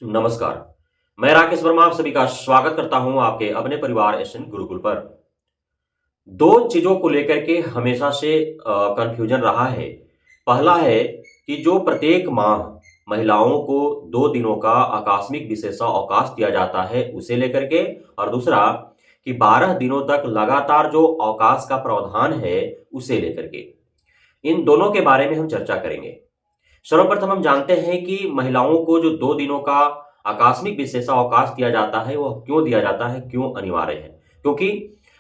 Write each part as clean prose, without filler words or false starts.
नमस्कार। मैं राकेश वर्मा आप सभी का स्वागत करता हूं आपके अपने परिवार एसएन गुरुकुल पर। दो चीजों को लेकर के हमेशा से कंफ्यूजन रहा है। पहला है कि जो प्रत्येक माह महिलाओं को 2 दिनों का आकस्मिक विशेषावकाश दिया जाता है उसे लेकर के, और दूसरा कि 12 दिनों तक लगातार जो अवकाश का प्रावधान है उसे लेकर के। इन दोनों के बारे में हम चर्चा करेंगे। सर्वप्रथम हम जानते हैं कि महिलाओं को जो 2 दिनों का आकस्मिक विशेषावकाश दिया जाता है, वह क्यों दिया जाता है, क्यों अनिवार्य है? क्योंकि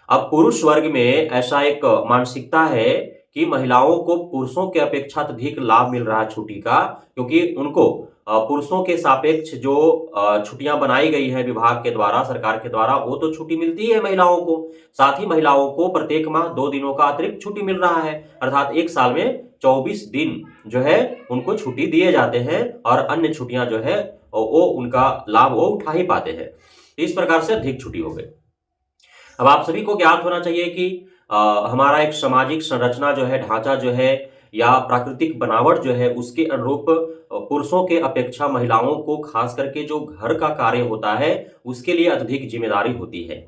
अब पुरुष वर्ग में ऐसा एक मानसिकता है कि महिलाओं को पुरुषों की अपेक्षा अधिक लाभ मिल रहा है छुट्टी का, क्योंकि उनको पुरुषों के सापेक्ष जो छुट्टियां बनाई गई है विभाग के द्वारा, सरकार के द्वारा, वो तो छुट्टी मिलती है महिलाओं को। साथ ही महिलाओं को प्रत्येक माह 2 दिनों का अतिरिक्त छुट्टी मिल रहा है, अर्थात एक साल में 24 दिन जो है उनको छुट्टी दिए जाते हैं, और अन्य छुट्टियां जो है वो उनका लाभ वो उठा ही पाते हैं। इस प्रकार से अधिक छुट्टी हो गई। अब आप सभी को ज्ञात होना चाहिए कि हमारा एक सामाजिक संरचना जो है, ढांचा जो है, या प्राकृतिक बनावट जो है, उसके अनुरूप पुरुषों के अपेक्षा महिलाओं को खास करके जो घर का कार्य होता है उसके लिए अधिक जिम्मेदारी होती है।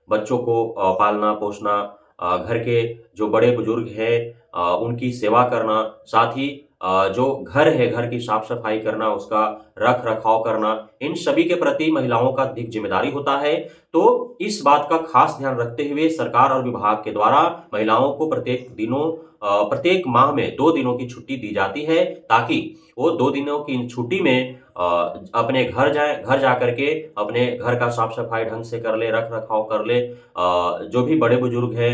बच्चों को पालना पोसना, घर के जो बड़े बुजुर्ग हैं उनकी सेवा करना, साथ ही जो घर है घर की साफ सफाई करना, उसका रख रखाव करना, इन सभी के प्रति महिलाओं का अधिक जिम्मेदारी होता है। तो इस बात का खास ध्यान रखते हुए सरकार और विभाग के द्वारा महिलाओं को प्रत्येक माह में 2 दिनों की छुट्टी दी जाती है, ताकि वो 2 दिनों की छुट्टी में अपने घर जाए, घर जा करके अपने घर का साफ सफाई ढंग से कर ले, रख रखाव कर ले। जो भी बड़े बुजुर्ग हैं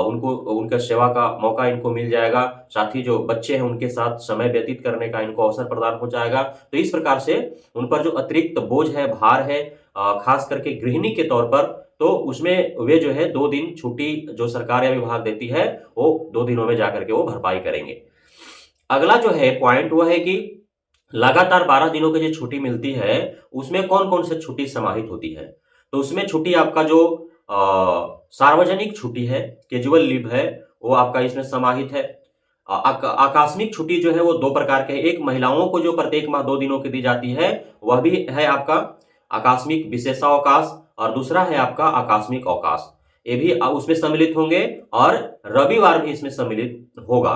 उनको उनका सेवा का मौका इनको मिल जाएगा। साथ ही जो बच्चे हैं उनके साथ समय व्यतीत करने का इनको अवसर प्रदान हो जाएगा। तो इस प्रकार से उन पर जो अतिरिक्त बोझ है, भार है, खास करके गृहिणी के तौर पर, तो उसमें वे जो है 2 दिन छुट्टी जो सरकार या विभाग देती है वो 2 दिनों में जाकर के वो भरपाई करेंगे। अगला जो है पॉइंट वो है कि लगातार 12 दिनों की जो छुट्टी मिलती है उसमें कौन कौन से छुट्टी समाहित होती है। तो उसमें छुट्टी आपका जो सार्वजनिक छुट्टी है, कैजुअल लीव है, वो आपका इसमें समाहित है। आकस्मिक छुट्टी जो है वो 2 प्रकार के हैं। एक महिलाओं को जो प्रत्येक माह 2 दिनों की दी जाती है वह भी है आपका आकस्मिक विशेषावकाश, और दूसरा है आपका आकस्मिक अवकाश। ये भी उसमें सम्मिलित होंगे, और रविवार भी इसमें सम्मिलित होगा।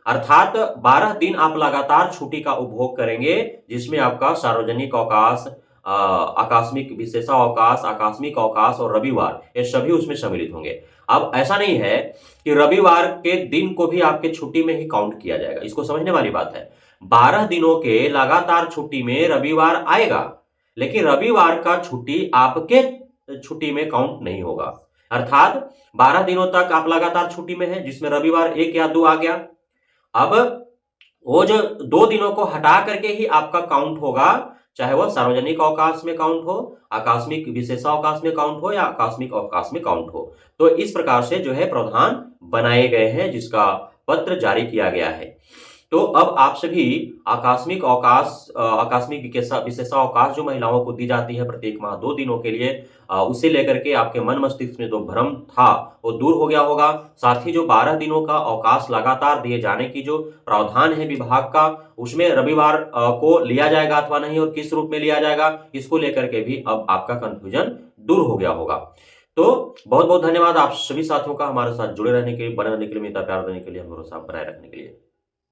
अर्थात 12 दिन आप लगातार छुट्टी का उपभोग करेंगे, जिसमें आपका सार्वजनिक अवकाश, आकस्मिक विशेषावकाश, आकस्मिक अवकाश और रविवार, ये सभी उसमें सम्मिलित होंगे। अब ऐसा नहीं है कि रविवार के दिन को भी आपके छुट्टी में ही काउंट किया जाएगा, इसको समझने वाली बात है। 12 दिनों के लगातार छुट्टी में रविवार आएगा, लेकिन रविवार का छुट्टी आपके छुट्टी में काउंट नहीं होगा। अर्थात 12 दिनों तक आप लगातार छुट्टी में हैं, जिसमें रविवार 1 या 2 आ गया। अब वो जो 2 दिनों को हटा करके ही आपका काउंट होगा, चाहे वह सार्वजनिक अवकाश में काउंट हो, आकस्मिक विशेषावकाश में काउंट हो, या आकस्मिक अवकाश में काउंट हो। तो इस प्रकार से जो है प्रावधान बनाए गए हैं, जिसका पत्र जारी किया गया है। तो अब आप सभी आकस्मिक अवकाश, आकस्मिक विशेषावकाश जो महिलाओं को दी जाती है प्रत्येक माह 2 दिनों के लिए, उसे लेकर के आपके मन मस्तिष्क में जो भ्रम था वो दूर हो गया होगा। साथ ही जो 12 दिनों का अवकाश लगातार दिए जाने की जो प्रावधान है विभाग का, उसमें रविवार को लिया जाएगा अथवा नहीं, और किस रूप में लिया जाएगा, इसको लेकर के भी अब आपका कंफ्यूजन दूर हो गया होगा। तो बहुत बहुत धन्यवाद आप सभी साथियों का हमारे साथ जुड़े रहने के लिए, बने रहने के लिए, मेरा प्यार देने के लिए, हम भरोसा बनाए रखने के लिए।